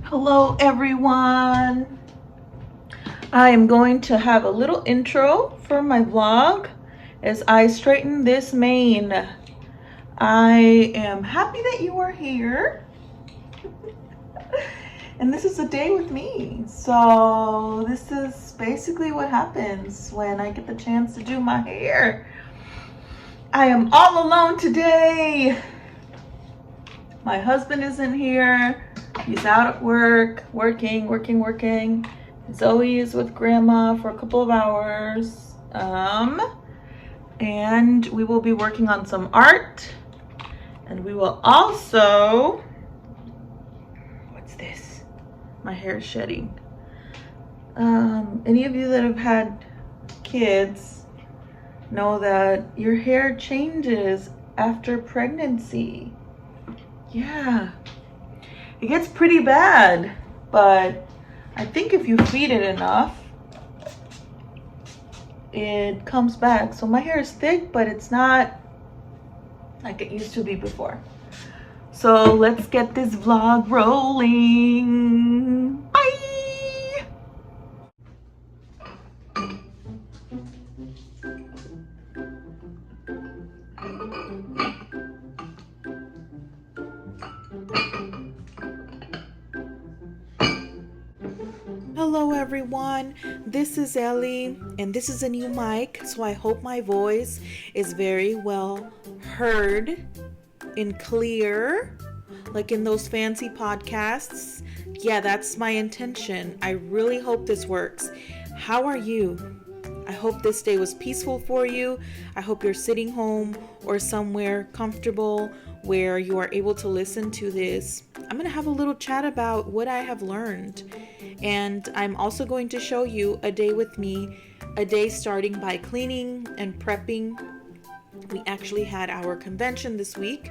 Hello everyone. I am going to have a little intro for my vlog as I straighten this mane. I am happy that you are here. And this is a day with me. So this is basically what happens when I get the chance to do my hair. I am all alone today. My husband isn't here. He's out at work, working. Zoe is with grandma for a couple of hours. And we will be working on some art. And we will also, what's this? My hair is shedding. Any of you that have had kids know that your hair changes after pregnancy. Yeah, it gets pretty bad, but I think if you feed it enough, it comes back. So my hair is thick, but it's not like it used to be before. So let's get this vlog rolling. Bye! Hello everyone, this is Ellie and this is a new mic, so I hope my voice is very well heard and clear, like in those fancy podcasts. Yeah, that's my intention. I really hope this works. How are you? I hope this day was peaceful for you. I hope you're sitting home or somewhere comfortable where you are able to listen to this. I'm going to have a little chat about what I have learned. And I'm also going to show you a day with me, a day starting by cleaning and prepping. We actually had our convention this week.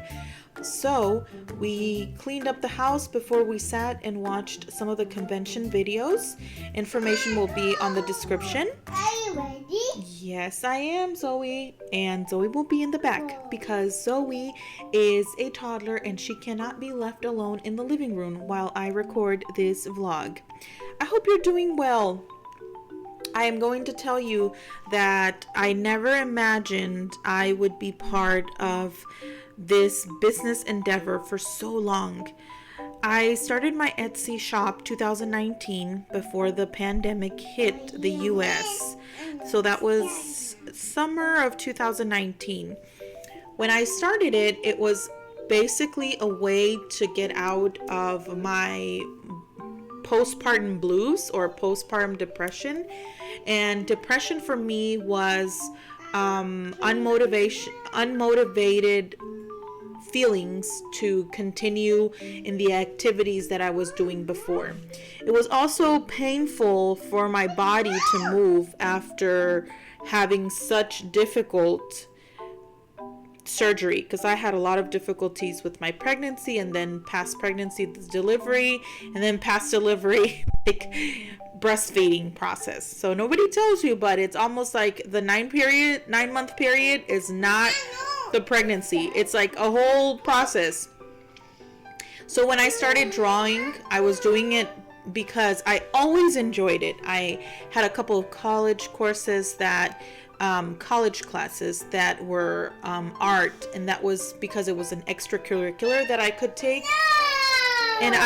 So we cleaned up the house before we sat and watched some of the convention videos. Information will be on the description. Are you ready? Yes, I am, Zoe. And Zoe will be in the back because Zoe is a toddler and she cannot be left alone in the living room while I record this vlog. I hope you're doing well. I am going to tell you that I never imagined I would be part of this business endeavor for so long. I started my Etsy shop 2019 before the pandemic hit the US. So that was summer of 2019. When I started it, it was basically a way to get out of my postpartum blues or postpartum depression. And depression for me was unmotivated feelings to continue in the activities that I was doing before. It was also painful for my body to move after having such difficult surgery, because I had a lot of difficulties with my pregnancy and then past pregnancy delivery and then past delivery like breastfeeding process. So nobody tells you, but it's almost like the 9-month period is not the pregnancy. It's like a whole process. So when I started drawing, I was doing it because I always enjoyed it. I had a couple of college classes that were art, and that was because it was an extracurricular that I could take. And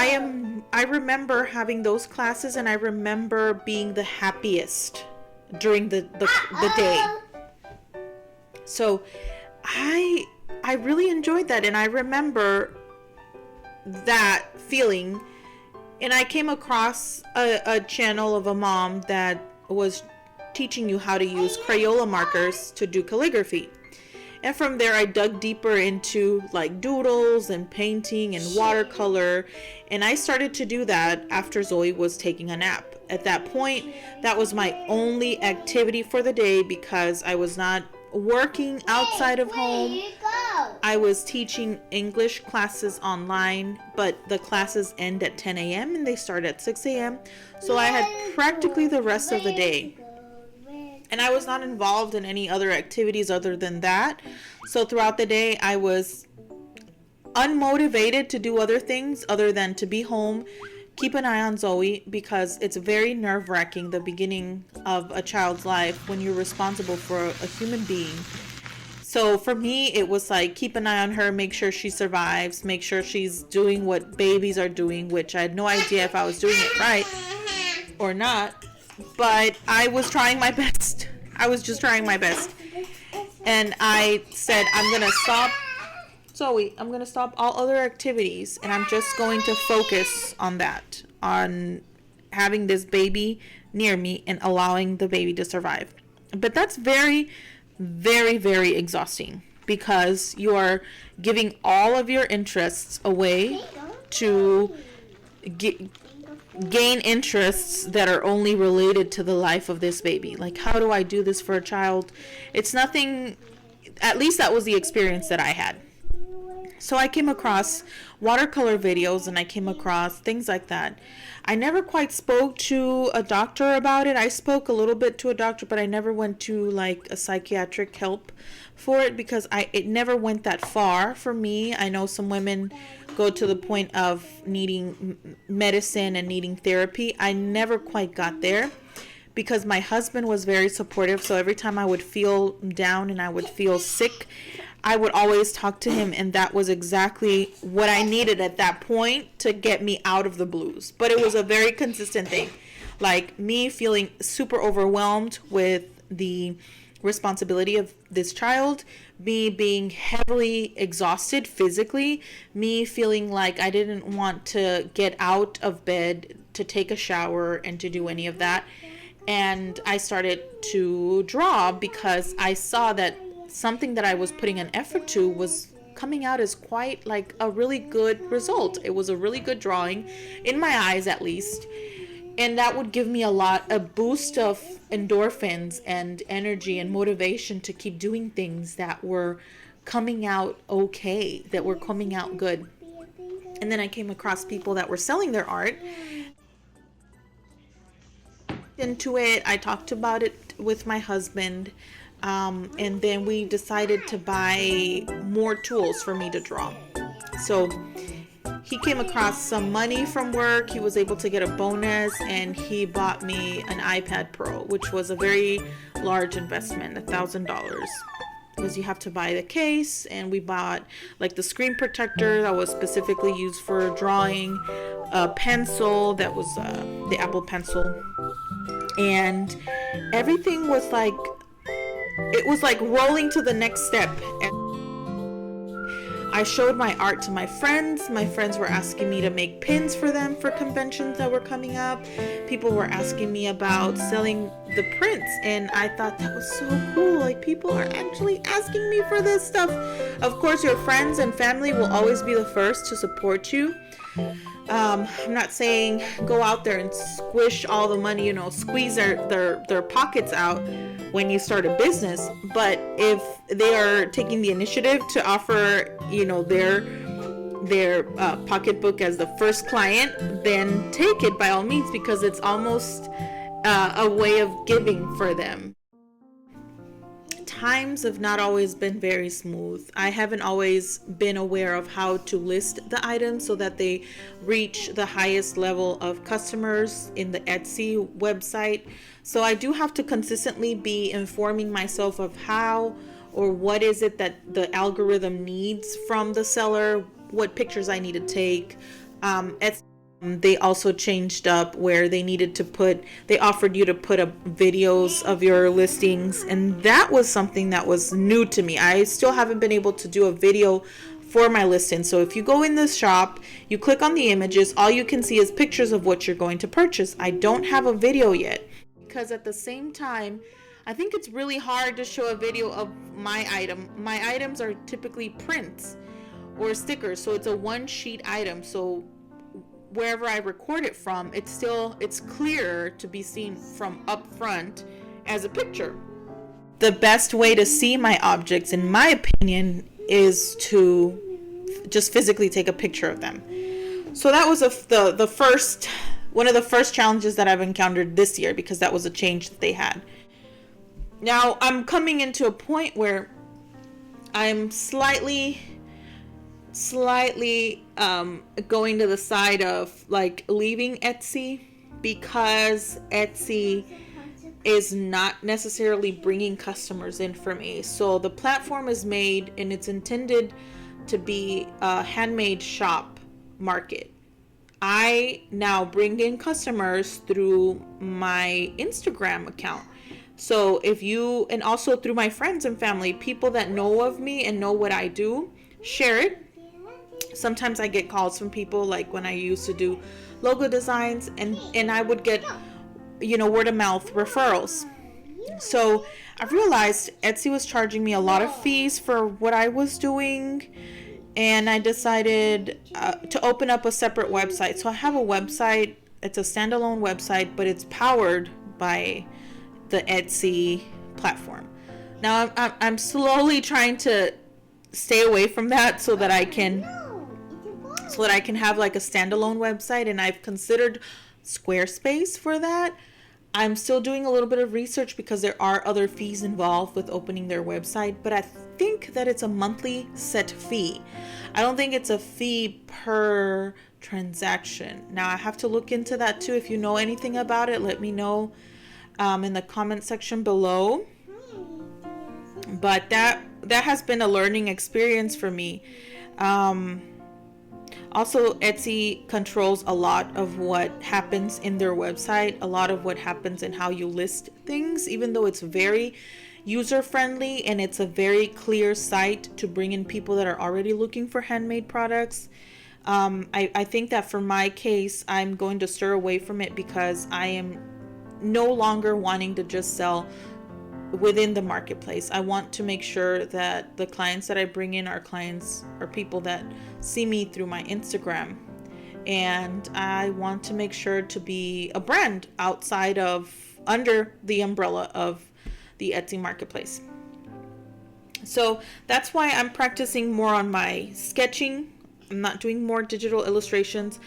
I remember having those classes, and I remember being the happiest during the day. So I really enjoyed that, and I remember that feeling. And I came across a channel of a mom that was teaching you how to use Crayola markers to do calligraphy. And from there I dug deeper into like doodles and painting and watercolor, and I started to do that after Zoe was taking a nap. At that point, that was my only activity for the day because I was not working outside of home. I was teaching English classes online, but the classes end at 10 a.m. and they start at 6 a.m. So I had practically the rest of the day. And I was not involved in any other activities other than that. So throughout the day, I was unmotivated to do other things other than to be home, keep an eye on Zoe, because it's very nerve-wracking, the beginning of a child's life, when you're responsible for a human being. So for me, it was like, keep an eye on her, make sure she survives, make sure she's doing what babies are doing, which I had no idea if I was doing it right or not, but I was trying my best. I was just trying my best. And I said, I'm going to stop, Zoe, I'm going to stop all other activities, and I'm just going to focus on that, on having this baby near me and allowing the baby to survive. But that's very, very, very exhausting, because you are giving all of your interests away to gain interests that are only related to the life of this baby. Like, how do I do this for a child? It's nothing, at least that was the experience that I had. So I came across watercolor videos, and I came across things like that. I never quite spoke to a doctor about it. I spoke a little bit to a doctor, but I never went to like a psychiatric help for it, because it never went that far for me. I know some women go to the point of needing medicine and needing therapy. I never quite got there, because my husband was very supportive. So every time I would feel down and I would feel sick, I would always talk to him, and that was exactly what I needed at that point to get me out of the blues. But it was a very consistent thing, like me feeling super overwhelmed with the responsibility of this child, me being heavily exhausted physically, me feeling like I didn't want to get out of bed to take a shower and to do any of that. And I started to draw, because I saw that something that I was putting an effort to was coming out as quite like a really good result. It was a really good drawing, in my eyes at least. And that would give me a boost of endorphins and energy and motivation to keep doing things that were coming out okay, that were coming out good. And then I came across people that were selling their art. Into it, I talked about it with my husband. And then we decided to buy more tools for me to draw. So he came across some money from work. He was able to get a bonus, and he bought me an iPad Pro, which was a very large investment, $1,000. Because you have to buy the case, and we bought like the screen protector that was specifically used for drawing, a pencil that was the Apple Pencil, and everything was like, it was like rolling to the next step. And I showed my art to my friends. My friends were asking me to make pins for them for conventions that were coming up. People were asking me about selling the prints, and I thought that was so cool. Like, people are actually asking me for this stuff. Of course, your friends and family will always be the first to support you. I'm not saying go out there and squish all the money, squeeze their pockets out when you start a business. But if they are taking the initiative to offer, their pocketbook as the first client, then take it by all means, because it's almost a way of giving for them. Times have not always been very smooth. I haven't always been aware of how to list the items so that they reach the highest level of customers in the Etsy website. So I do have to consistently be informing myself of how or what is it that the algorithm needs from the seller, what pictures I need to take. They also changed up where they offered you to put up videos of your listings, and that was something that was new to me. I still haven't been able to do a video for my listing. So if you go in the shop, you click on the images, all you can see is pictures of what you're going to purchase. I don't have a video yet, because at the same time, I think it's really hard to show a video of my item. My items are typically prints or stickers, so it's a one sheet item. So wherever I record it from, it's clearer to be seen from up front as a picture. The best way to see my objects, in my opinion, is to just physically take a picture of them. So that was one of the first challenges that I've encountered this year, because that was a change that they had. Now I'm coming into a point where I'm slightly slightly going to the side of like leaving Etsy, because Etsy is not necessarily bringing customers in for me. So the platform is made and it's intended to be a handmade shop market. I now bring in customers through my Instagram account. So if you, and also through my friends and family, people that know of me and know what I do, share it. Sometimes I get calls from people, like when I used to do logo designs, and I would get, word of mouth referrals. So I realized Etsy was charging me a lot of fees for what I was doing, and I decided to open up a separate website. So I have a website. It's a standalone website, but it's powered by the Etsy platform. Now I'm slowly trying to stay away from that so that I can have like a standalone website, and I've considered Squarespace for that. I'm still doing a little bit of research because there are other fees involved with opening their website, but I think that it's a monthly set fee. I don't think it's a fee per transaction. Now I have to look into that too. If you know anything about it, let me know in the comment section below. But that has been a learning experience for me. Also, Etsy controls a lot of what happens in their website, a lot of what happens in how you list things, even though it's very user friendly and it's a very clear site to bring in people that are already looking for handmade products. I think that for my case, I'm going to steer away from it because I am no longer wanting to just sell within the marketplace. I want to make sure that the clients that I bring in are people that see me through my Instagram, and I want to make sure to be a brand under the umbrella of the Etsy marketplace. So that's why I'm practicing more on my sketching. I'm not doing more digital illustrations.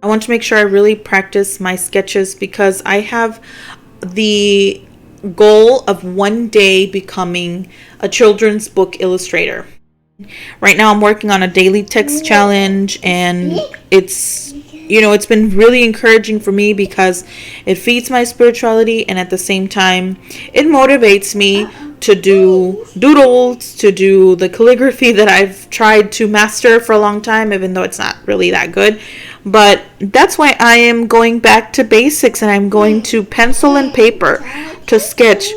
I want to make sure I really practice my sketches because I have the goal of one day becoming a children's book illustrator. Right now I'm working on a daily text challenge, and it's been really encouraging for me because it feeds my spirituality, and at the same time it motivates me to do doodles, to do the calligraphy that I've tried to master for a long time, even though it's not really that good. But that's why I am going back to basics, and I'm going to pencil and paper to sketch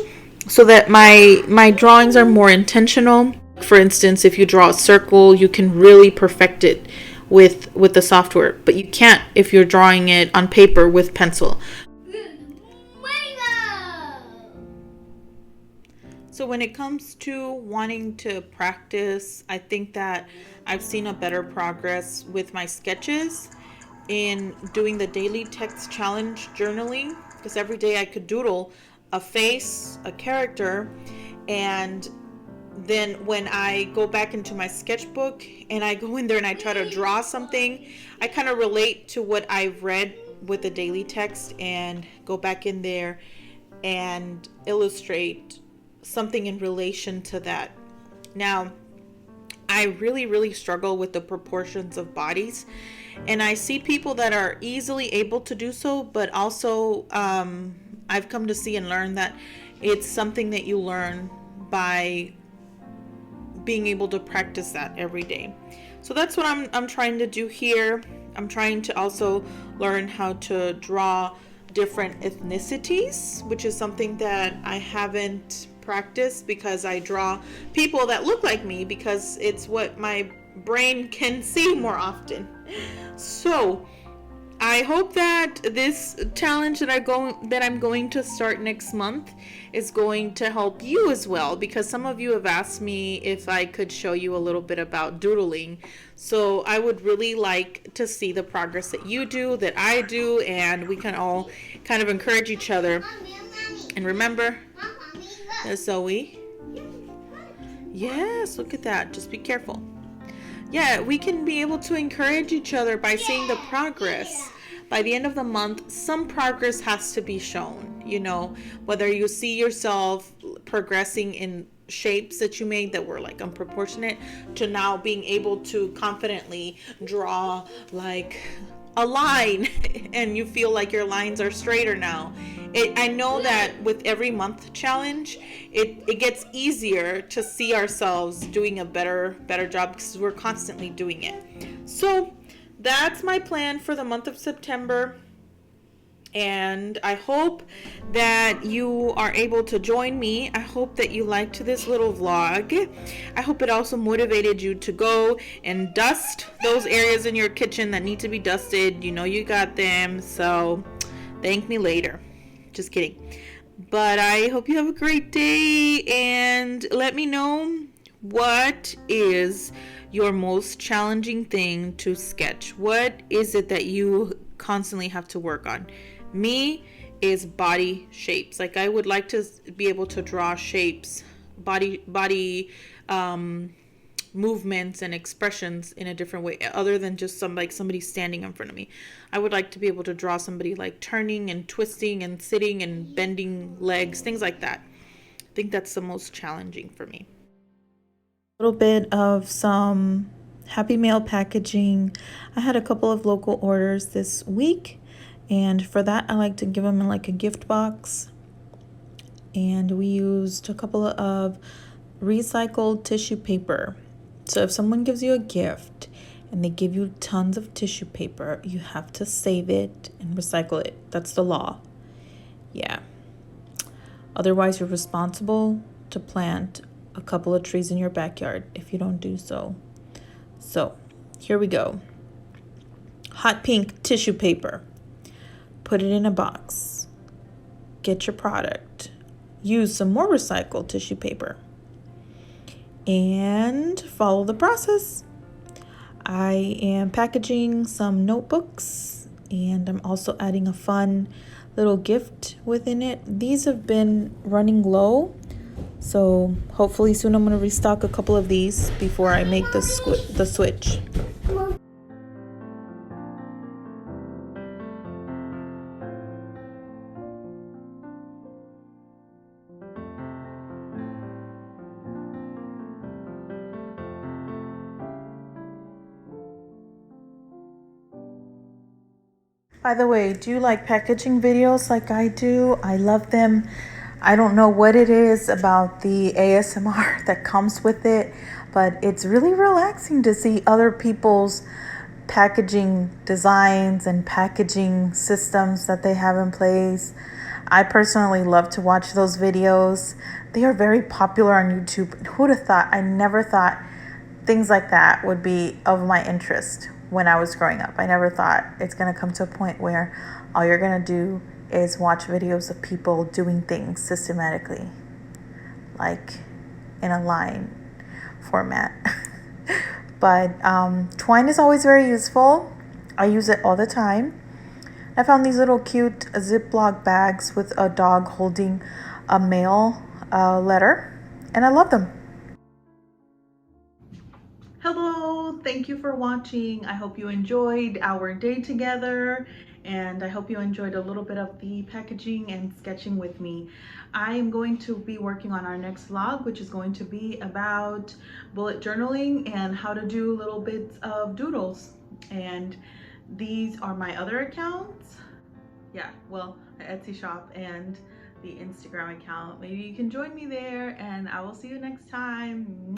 so that my drawings are more intentional. For instance, if you draw a circle, you can really perfect it with the software, but you can't if you're drawing it on paper with pencil. So when it comes to wanting to practice, I think that I've seen a better progress with my sketches in doing the daily text challenge journaling, because every day I could doodle a face, a character, and then when I go back into my sketchbook and I go in there and I try to draw something, I kind of relate to what I've read with the daily text and go back in there and illustrate something in relation to that. Now, I really, really struggle with the proportions of bodies, and I see people that are easily able to do so, but also I've come to see and learn that it's something that you learn by being able to practice that every day. So that's what I'm trying to do here. I'm trying to also learn how to draw different ethnicities, which is something that I haven't practiced because I draw people that look like me because it's what my brain can see more often. So I hope that this challenge that I'm going to start next month is going to help you as well, because some of you have asked me if I could show you a little bit about doodling. So I would really like to see the progress that you do, that I do, and we can all kind of encourage each other. And remember, Zoe. Yes, look at that. Just be careful. Yeah, we can be able to encourage each other by seeing the progress. By the end of the month, some progress has to be shown, whether you see yourself progressing in shapes that you made that were like unproportionate, to now being able to confidently draw like a line and you feel like your lines are straighter now. I know that with every month challenge, it gets easier to see ourselves doing a better job because we're constantly doing it. So that's my plan for the month of September. And I hope that you are able to join me. I hope that you liked this little vlog. I hope it also motivated you to go and dust those areas in your kitchen that need to be dusted. You know you got them, so thank me later. Just kidding. But I hope you have a great day, and let me know what is your most challenging thing to sketch. What is it that you constantly have to work on? Me is body shapes. Like I would like to be able to draw shapes, body movements and expressions in a different way other than just somebody standing in front of me. I would like to be able to draw somebody like turning and twisting and sitting and bending legs, things like that. I think that's the most challenging for me. A little bit of some Happy Mail packaging. I had a couple of local orders this week, and for that I like to give them in like a gift box. And we used a couple of recycled tissue paper. So if someone gives you a gift and they give you tons of tissue paper, you have to save it and recycle it. That's the law. Yeah. Otherwise, you're responsible to plant a couple of trees in your backyard if you don't do so. So here we go. Hot pink tissue paper. Put it in a box. Get your product. Use some more recycled tissue paper. And follow the process. I am packaging some notebooks, and I'm also adding a fun little gift within it. These have been running low, so hopefully soon I'm going to restock a couple of these before I make the switch. By the way, do you like packaging videos like I do? I love them. I don't know what it is about the ASMR that comes with it, but it's really relaxing to see other people's packaging designs and packaging systems that they have in place. I personally love to watch those videos. They are very popular on YouTube. Who would have thought? I never thought things like that would be of my interest when I was growing up. I never thought it's going to come to a point where all you're going to do is watch videos of people doing things systematically, like in a line format. But twine is always very useful. I use it all the time. I found these little cute Ziploc bags with a dog holding a mail letter, and I love them. Hello, thank you for watching. I hope you enjoyed our day together, and I hope you enjoyed a little bit of the packaging and sketching with me. I am going to be working on our next vlog, which is going to be about bullet journaling and how to do little bits of doodles. And these are my other accounts. Yeah, well, the Etsy shop and the Instagram account. Maybe you can join me there, and I will see you next time.